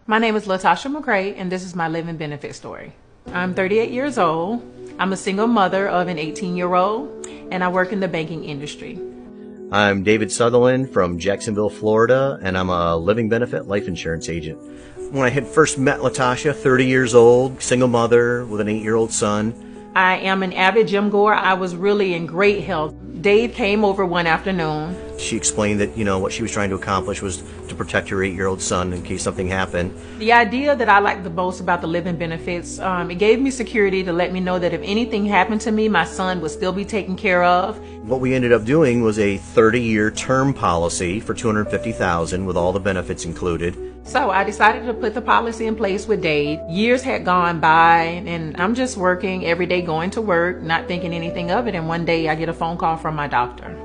My name is Latasha McCray, and this is my living benefit story. I'm 38 years old. I'm a single mother of an 18-year-old, and I work in the banking industry. I'm David Sutherland from Jacksonville, Florida, and I'm a living benefit life insurance agent. When I had first met Latasha, 30 years old, single mother with an 8-year-old son. I am an avid gym goer. I was really in great health. Dave came over one afternoon. She explained that, what she was trying to accomplish was to protect her 8-year-old son in case something happened. The idea that I liked the most about the living benefits, it gave me security to let me know that if anything happened to me, my son would still be taken care of. What we ended up doing was a 30-year term policy for $250,000 with all the benefits included. So I decided to put the policy in place with Dave. Years had gone by, and I'm just working every day, going to work, not thinking anything of it. And one day I get a phone call from my doctor.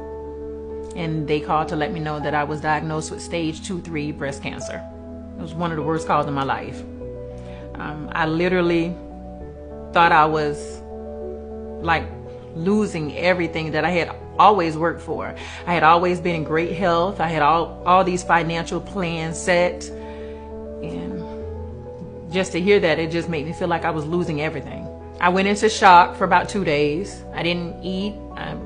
And they called to let me know that I was diagnosed with stage 2-3 breast cancer. It was one of the worst calls in my life. I literally thought I was like losing everything that I had always worked for. I had always been in great health. I had all these financial plans set. And just to hear that, it just made me feel like I was losing everything. I went into shock for about 2 days. I didn't eat. I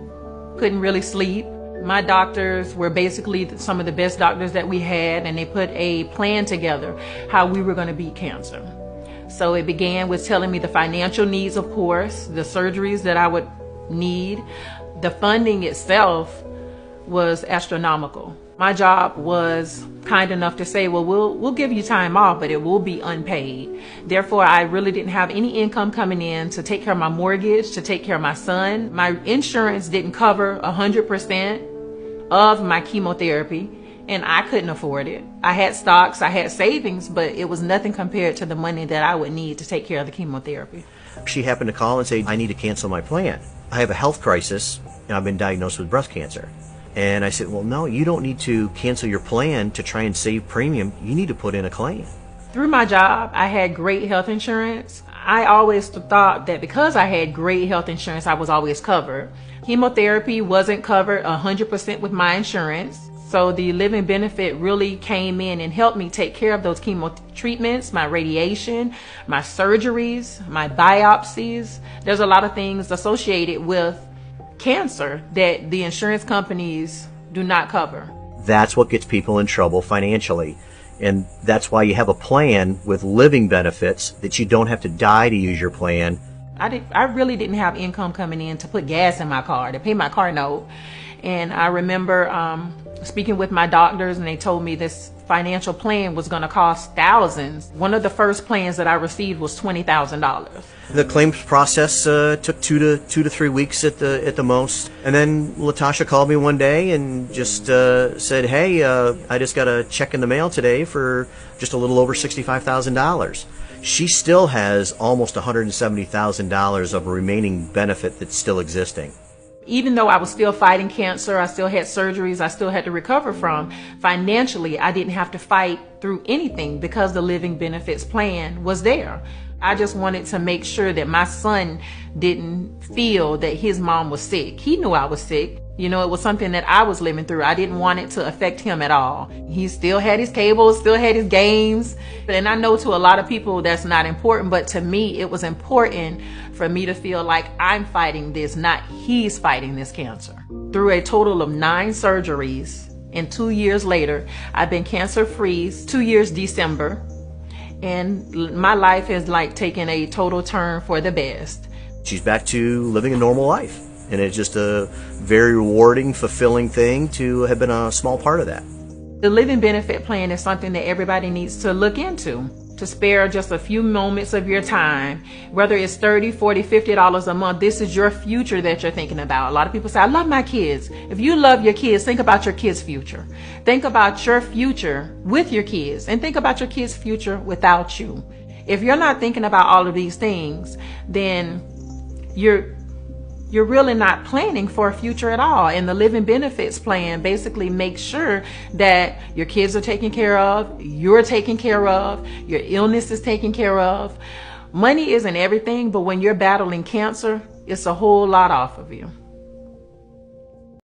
couldn't really sleep. My doctors were basically some of the best doctors that we had, and they put a plan together how we were going to beat cancer. So it began with telling me the financial needs, of course, the surgeries that I would need. The funding itself was astronomical. My job was kind enough to say, well, we'll give you time off, but it will be unpaid. Therefore, I really didn't have any income coming in to take care of my mortgage, to take care of my son. My insurance didn't cover 100% of my chemotherapy, and I couldn't afford it. I had stocks, I had savings, but it was nothing compared to the money that I would need to take care of the chemotherapy. She happened to call and say, I need to cancel my plan. I have a health crisis, and I've been diagnosed with breast cancer. And I said, well, no, you don't need to cancel your plan to try and save premium. You need to put in a claim. Through my job, I had great health insurance. I always thought that because I had great health insurance, I was always covered. Chemotherapy wasn't covered 100% with my insurance. So the living benefit really came in and helped me take care of those chemo treatments, my radiation, my surgeries, my biopsies. There's a lot of things associated with cancer that the insurance companies do not cover. That's what gets people in trouble financially. And that's why you have a plan with living benefits that you don't have to die to use your plan. I really didn't have income coming in to put gas in my car, to pay my car note. And I remember speaking with my doctors, and they told me this financial plan was going to cost thousands. One of the first plans that I received was $20,000. The claims process took 2 to 3 weeks at the most. And then Latasha called me one day and just said, hey, I just got a check in the mail today for just a little over $65,000. She still has almost $170,000 of remaining benefit that's still existing. Even though I was still fighting cancer, I still had surgeries I still had to recover from, financially, I didn't have to fight through anything because the living benefits plan was there. I just wanted to make sure that my son didn't feel that his mom was sick. He knew I was sick. It was something that I was living through. I didn't want it to affect him at all. He still had his cable, still had his games. And I know to a lot of people that's not important, but to me, it was important for me to feel like I'm fighting this, not he's fighting this cancer. Through a total of 9 surgeries, and 2 years later, I've been cancer-free, 2 years December, and my life has taken a total turn for the best. She's back to living a normal life. And it's just a very rewarding, fulfilling thing to have been a small part of that. The living benefit plan is something that everybody needs to look into, to spare just a few moments of your time, whether it's $30, $40, $50 a month. This is your future that you're thinking about. A lot of people say, I love my kids. If you love your kids, think about your kids' future. Think about your future with your kids, and think about your kids' future without you. If you're not thinking about all of these things, then you're really not planning for a future at all. And the living benefits plan basically makes sure that your kids are taken care of, you're taken care of, your illness is taken care of. Money isn't everything, but when you're battling cancer, it's a whole lot off of you.